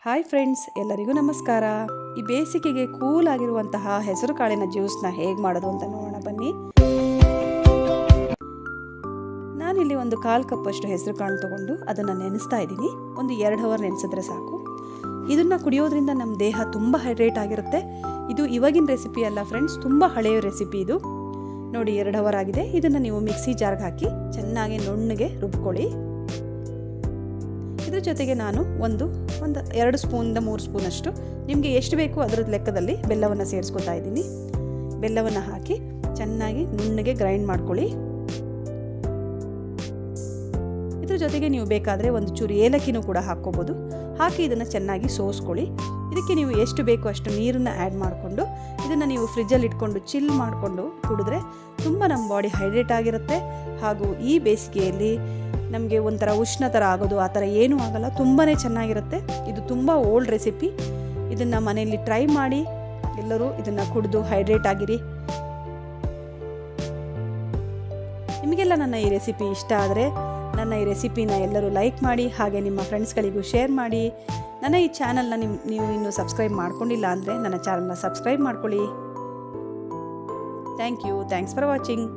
Hi friends, ಎಲ್ಲರಿಗೂ ನಮಸ್ಕಾರ. ಈ ಬೇಸಿಗೆಗೆ ಕೂಲ್ ಆಗಿರುವಂತಹ ಹೆಸರು ಕಾಳಿನ ಜ್ಯೂಸ್ನ ಹೇಗೆ ಮಾಡೋದು ಅಂತ ನೋಡೋಣ ಬನ್ನಿ. ನಾನಿಲ್ಲಿ ಒಂದು 1/4 ಕಪ್ಪಷ್ಟು ಹೆಸರು ಕಾಳು ತೊಗೊಂಡು ಅದನ್ನು ನೆನೆಸ್ತಾ ಇದ್ದೀನಿ. ಒಂದು 2 ಅವರ್ ನೆನೆಸಿದ್ರೆ ಸಾಕು. ಇದನ್ನು ಕುಡಿಯೋದ್ರಿಂದ ನಮ್ಮ ದೇಹ ತುಂಬ ಹೈಡ್ರೇಟ್ ಆಗಿರುತ್ತೆ. ಇದು ಇವಾಗಿನ ರೆಸಿಪಿ ಅಲ್ಲ ಫ್ರೆಂಡ್ಸ್, ತುಂಬ ಹಳೆಯ ರೆಸಿಪಿ ಇದು. ನೋಡಿ 2 ಅವರ್ ಆಗಿದೆ. ಇದನ್ನು ನೀವು ಮಿಕ್ಸಿ ಜಾರ್ಗೆ ಹಾಕಿ ಚೆನ್ನಾಗಿ ನುಣ್ಣಗೆ ರುಬ್ಕೊಳ್ಳಿ. ಇದ್ರ ಜೊತೆಗೆ ನಾನು ಒಂದು 2 ಸ್ಪೂನಿಂದ 3 ಸ್ಪೂನಷ್ಟು ನಿಮಗೆ ಎಷ್ಟು ಬೇಕು ಅದರದ್ದು ಲೆಕ್ಕದಲ್ಲಿ ಬೆಲ್ಲವನ್ನು ಸೇರಿಸ್ಕೊತಾ ಇದ್ದೀನಿ. ಬೆಲ್ಲವನ್ನು ಹಾಕಿ ಚೆನ್ನಾಗಿ ನುಣ್ಣಗೆ ಗ್ರೈಂಡ್ ಮಾಡ್ಕೊಳ್ಳಿ. ಇದ್ರ ಜೊತೆಗೆ ನೀವು ಬೇಕಾದರೆ ಒಂದು ಚೂರು ಏಲಕ್ಕಿನೂ ಕೂಡ ಹಾಕ್ಕೋಬೋದು. ಹಾಕಿ ಇದನ್ನು ಚೆನ್ನಾಗಿ ಸೋಸ್ಕೊಳ್ಳಿ. ಇದಕ್ಕೆ ನೀವು ಎಷ್ಟು ಬೇಕು ಅಷ್ಟು ನೀರನ್ನು ಆ್ಯಡ್ ಮಾಡಿಕೊಂಡು ಇದನ್ನು ನೀವು ಫ್ರಿಜ್ಜಲ್ಲಿ ಇಟ್ಕೊಂಡು ಚಿಲ್ ಮಾಡಿಕೊಂಡು ಕುಡಿದ್ರೆ ತುಂಬ ನಮ್ಮ ಬಾಡಿ ಹೈಡ್ರೇಟ್ ಆಗಿರುತ್ತೆ. ಹಾಗೂ ಈ ಬೇಸಿಗೆಯಲ್ಲಿ ನಮಗೆ ಒಂಥರ ಉಷ್ಣ ಥರ ಆಗೋದು ಆ ಥರ ಏನೂ ಆಗಲ್ಲ, ತುಂಬಾ ಚೆನ್ನಾಗಿರುತ್ತೆ. ಇದು ತುಂಬ ಓಲ್ಡ್ ರೆಸಿಪಿ. ಇದನ್ನು ಮನೆಯಲ್ಲಿ ಟ್ರೈ ಮಾಡಿ, ಎಲ್ಲರೂ ಇದನ್ನು ಕುಡಿದು ಹೈಡ್ರೇಟ್ ಆಗಿರಿ. ನಿಮಗೆಲ್ಲ ನನ್ನ ಈ ರೆಸಿಪಿ ಇಷ್ಟ ಆದರೆ ನನ್ನ ಈ ರೆಸಿಪಿನ ಎಲ್ಲರೂ ಲೈಕ್ ಮಾಡಿ, ಹಾಗೆ ನಿಮ್ಮ ಫ್ರೆಂಡ್ಸ್ಗಳಿಗೂ ಶೇರ್ ಮಾಡಿ. ನನ್ನ ಈ ಚಾನಲ್ನ ನೀವು ಇನ್ನೂ ಸಬ್ಸ್ಕ್ರೈಬ್ ಮಾಡ್ಕೊಂಡಿಲ್ಲ ಅಂದರೆ ನನ್ನ ಚಾನಲ್ನ ಸಬ್ಸ್ಕ್ರೈಬ್ ಮಾಡ್ಕೊಳ್ಳಿ. Thanks for watching.